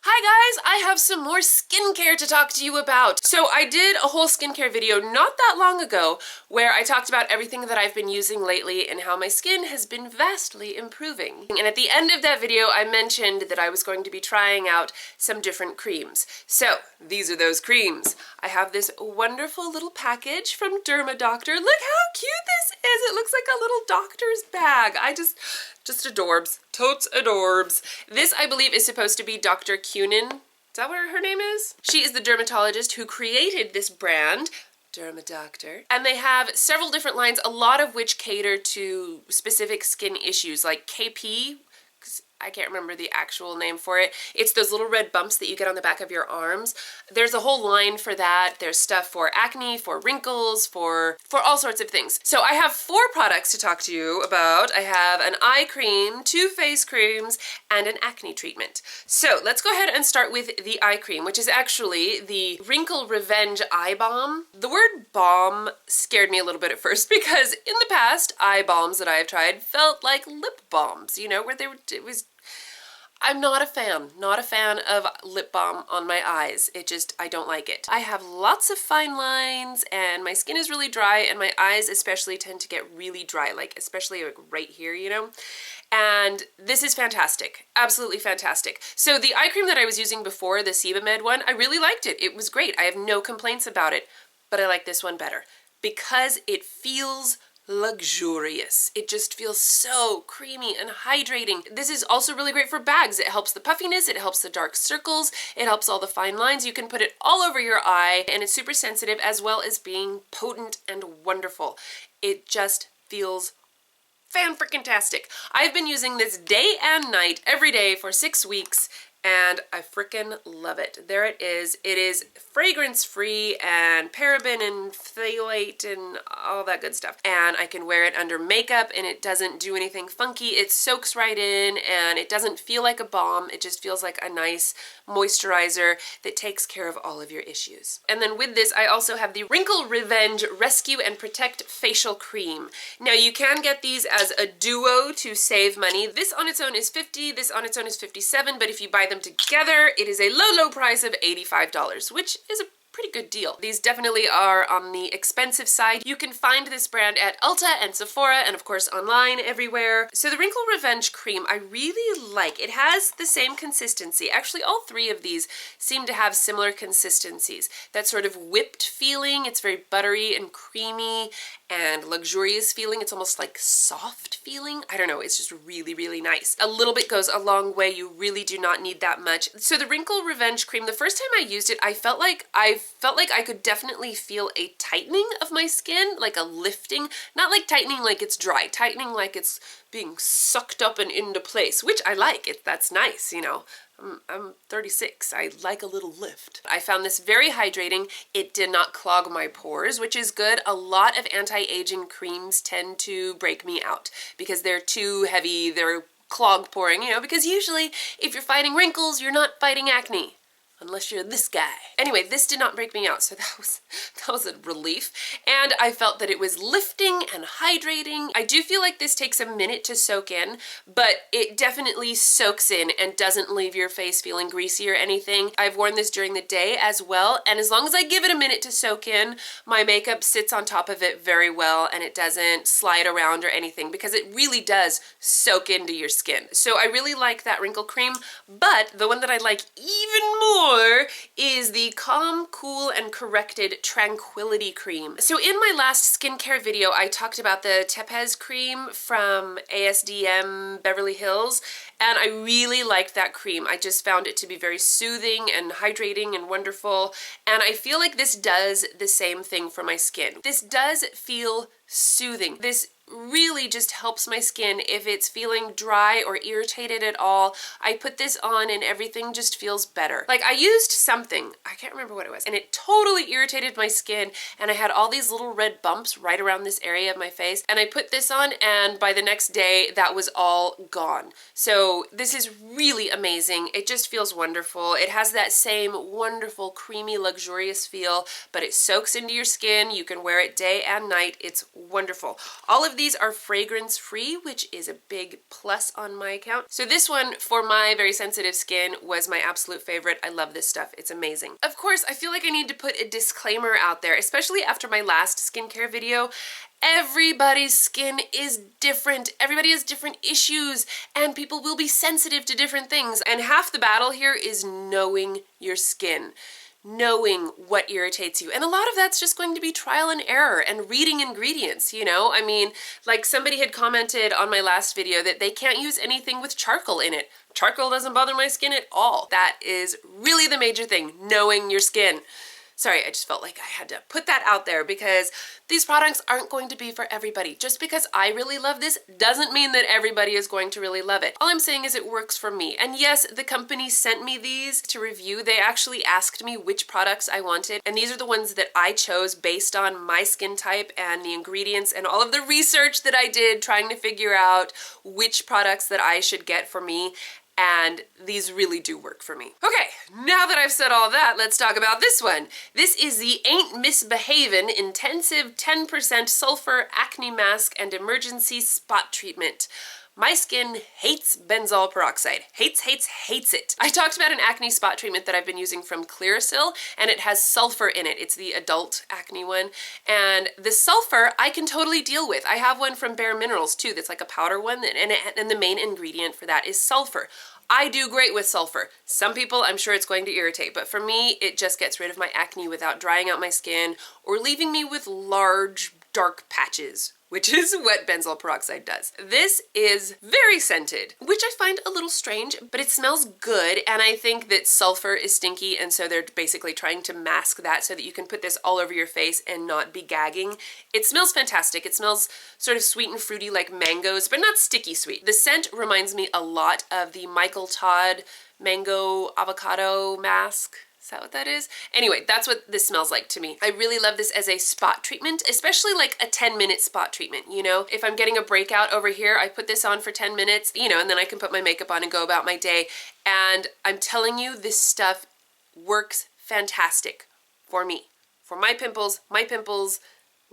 Hi guys, I have some more skincare to talk to you about. So I did a whole skincare video not that long ago where I talked about everything that I've been using lately and how my skin has been vastly improving. And at the end of that video, I mentioned that I was going to be trying out some different creams. So these are those creams. I have this wonderful little package from Dermadoctor. Look how cute this is. It looks like a little doctor's bag. Just adorbs. Totes adorbs. This, I believe, is supposed to be Dr. Cunin. Is that what her name is? She is the dermatologist who created this brand, Dermadoctor. And they have several different lines, a lot of which cater to specific skin issues, like KP. I can't remember the actual name for it. It's those little red bumps that you get on the back of your arms. There's a whole line for that. There's stuff for acne, for wrinkles, for all sorts of things. So I have 4 products to talk to you about. I have an eye cream, 2 face creams, and an acne treatment. So let's go ahead and start with the eye cream, which is actually the Wrinkle Revenge Eye Balm. The word balm scared me a little bit at first because in the past, eye balms that I have tried felt like lip balms, you know, where I'm not a fan of lip balm on my eyes. I don't like it. I have lots of fine lines and my skin is really dry and my eyes especially tend to get really dry, like especially like right here, you know? And this is fantastic, absolutely fantastic. So the eye cream that I was using before, the Sebamed one, I really liked it. It was great. I have no complaints about it, but I like this one better because it feels luxurious. It just feels so creamy and hydrating. This is also really great for bags. It helps the puffiness, it helps the dark circles, it helps all the fine lines. You can put it all over your eye and it's super sensitive as well as being potent and wonderful. It just feels fan-freaking-tastic. I've been using this day and night every day for 6 weeks and I frickin' love it. There it is. It is fragrance-free and paraben and phthalate and all that good stuff. And I can wear it under makeup and it doesn't do anything funky. It soaks right in and it doesn't feel like a balm. It just feels like a nice moisturizer that takes care of all of your issues. And then with this, I also have the Wrinkle Revenge Rescue and Protect Facial Cream. Now you can get these as a duo to save money. This on its own is $50, this on its own is $57, but if you buy them together, it is a low price of $85, which is a pretty good deal. These definitely are on the expensive side. You can find this brand at Ulta and Sephora and of course online everywhere. So the Wrinkle Revenge cream I really like. It has the same consistency. Actually all 3 of these seem to have similar consistencies. That sort of whipped feeling. It's very buttery and creamy and luxurious feeling. It's almost like soft feeling. I don't know, it's just really nice. A little bit goes a long way. You really do not need that much. So the Wrinkle Revenge cream, the first time I used it, I felt like I could definitely feel a tightening of my skin, like a lifting, not like tightening like it's dry, tightening like it's being sucked up and into place, which I like. That's nice, you know. I'm 36. I like a little lift. I found this very hydrating. It did not clog my pores, which is good. A lot of anti-aging creams tend to break me out because they're too heavy, they're clog poring, you know, because usually if you're fighting wrinkles, you're not fighting acne. Unless you're this guy. Anyway, this did not break me out, so that was a relief. And I felt that it was lifting and hydrating. I do feel like this takes a minute to soak in, but it definitely soaks in and doesn't leave your face feeling greasy or anything. I've worn this during the day as well, and as long as I give it a minute to soak in, my makeup sits on top of it very well and it doesn't slide around or anything because it really does soak into your skin. So I really like that wrinkle cream, but the one that I like even more is the Calm, Cool, and Corrected Tranquility Cream. So in my last skincare video, I talked about the Tepezcohuite cream from ASDM Beverly Hills, and I really liked that cream. I just found it to be very soothing and hydrating and wonderful, and I feel like this does the same thing for my skin. This does feel soothing. This really just helps my skin if it's feeling dry or irritated at all. I put this on and everything just feels better. Like I used something, I can't remember what it was, and it totally irritated my skin and I had all these little red bumps right around this area of my face, and I put this on and by the next day that was all gone. So this is really amazing. It just feels wonderful. It has that same wonderful creamy luxurious feel, but it soaks into your skin. You can wear it day and night. It's wonderful. All of these are fragrance free, which is a big plus on my account. So this one, for my very sensitive skin, was my absolute favorite. I love this stuff. It's amazing. Of course, I feel like I need to put a disclaimer out there, especially after my last skincare video. Everybody's skin is different. Everybody has different issues, and people will be sensitive to different things. And half the battle here is knowing your skin, knowing what irritates you. And a lot of that's just going to be trial and error and reading ingredients, you know? I mean, like somebody had commented on my last video that they can't use anything with charcoal in it. Charcoal doesn't bother my skin at all. That is really the major thing, knowing your skin. Sorry, I just felt like I had to put that out there because these products aren't going to be for everybody. Just because I really love this doesn't mean that everybody is going to really love it. All I'm saying is it works for me. And yes, the company sent me these to review. They actually asked me which products I wanted, and these are the ones that I chose based on my skin type and the ingredients and all of the research that I did trying to figure out which products that I should get for me. And these really do work for me. Okay, now that I've said all that, let's talk about this one. This is the Ain't Misbehavin' Intensive 10% Sulfur Acne Mask and Emergency Spot Treatment. My skin hates benzoyl peroxide. Hates it. I talked about an acne spot treatment that I've been using from Clearasil, and it has sulfur in it. It's the adult acne one. And the sulfur I can totally deal with. I have one from bareMinerals too that's like a powder one, and the main ingredient for that is sulfur. I do great with sulfur. Some people, I'm sure it's going to irritate, but for me, it just gets rid of my acne without drying out my skin or leaving me with large, dark patches, which is what benzoyl peroxide does. This is very scented, which I find a little strange, but it smells good, and I think that sulfur is stinky, and so they're basically trying to mask that so that you can put this all over your face and not be gagging. It smells fantastic. It smells sort of sweet and fruity like mangoes, but not sticky sweet. The scent reminds me a lot of the Todd Mango Avocado Mask. Is that what that is? Anyway, that's what this smells like to me. I really love this as a spot treatment, especially like a 10-minute spot treatment, you know? If I'm getting a breakout over here, I put this on for 10 minutes, you know, and then I can put my makeup on and go about my day. And I'm telling you, this stuff works fantastic for me. For my pimples,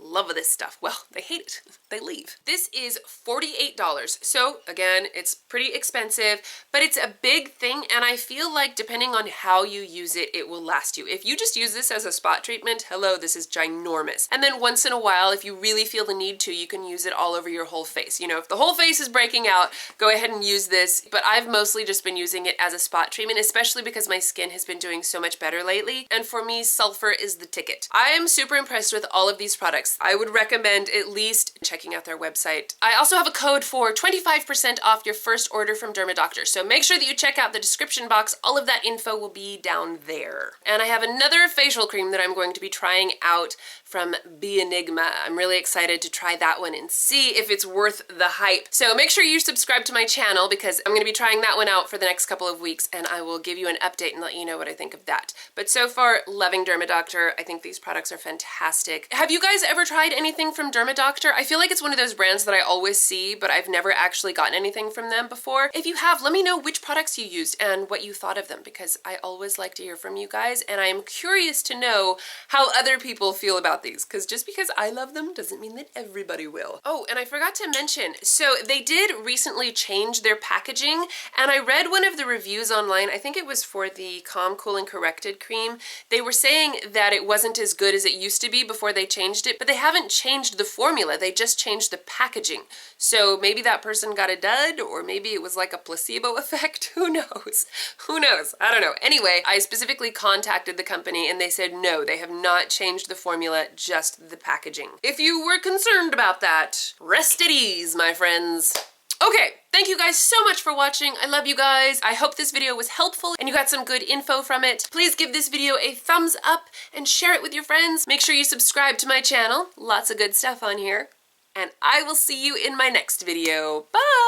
love this stuff. Well, they hate it. They leave. This is $48. So again, it's pretty expensive, but it's a big thing, and I feel like depending on how you use it, it will last you. If you just use this as a spot treatment, hello, this is ginormous. And then once in a while, if you really feel the need to, you can use it all over your whole face. You know, if the whole face is breaking out, go ahead and use this. But I've mostly just been using it as a spot treatment, especially because my skin has been doing so much better lately. And for me, sulfur is the ticket. I am super impressed with all of these products. I would recommend at least checking out their website. I also have a code for 25% off your first order from Dermadoctor, so make sure that you check out the description box. All of that info will be down there. And I have another facial cream that I'm going to be trying out from Beenigma. I'm really excited to try that one and see if it's worth the hype. So make sure you subscribe to my channel because I'm going to be trying that one out for the next couple of weeks, and I will give you an update and let you know what I think of that. But so far, loving Dermadoctor. I think these products are fantastic. Have you guys ever tried anything from Dermadoctor? I feel like it's one of those brands that I always see, but I've never actually gotten anything from them before. If you have, let me know which products you used and what you thought of them, because I always like to hear from you guys, and I am curious to know how other people feel about these, because just because I love them doesn't mean that everybody will. Oh, and I forgot to mention, so they did recently change their packaging, and I read one of the reviews online, I think it was for the Calm, Cool, and Corrected cream. They were saying that it wasn't as good as it used to be before they changed it, but they haven't changed the formula, they just changed the packaging. So maybe that person got a dud, or maybe it was like a placebo effect. Who knows? Who knows? I don't know. Anyway, I specifically contacted the company and they said no, they have not changed the formula, just the packaging. If you were concerned about that, rest at ease, my friends. Okay, thank you guys so much for watching. I love you guys. I hope this video was helpful and you got some good info from it. Please give this video a thumbs up and share it with your friends. Make sure you subscribe to my channel. Lots of good stuff on here. And I will see you in my next video. Bye!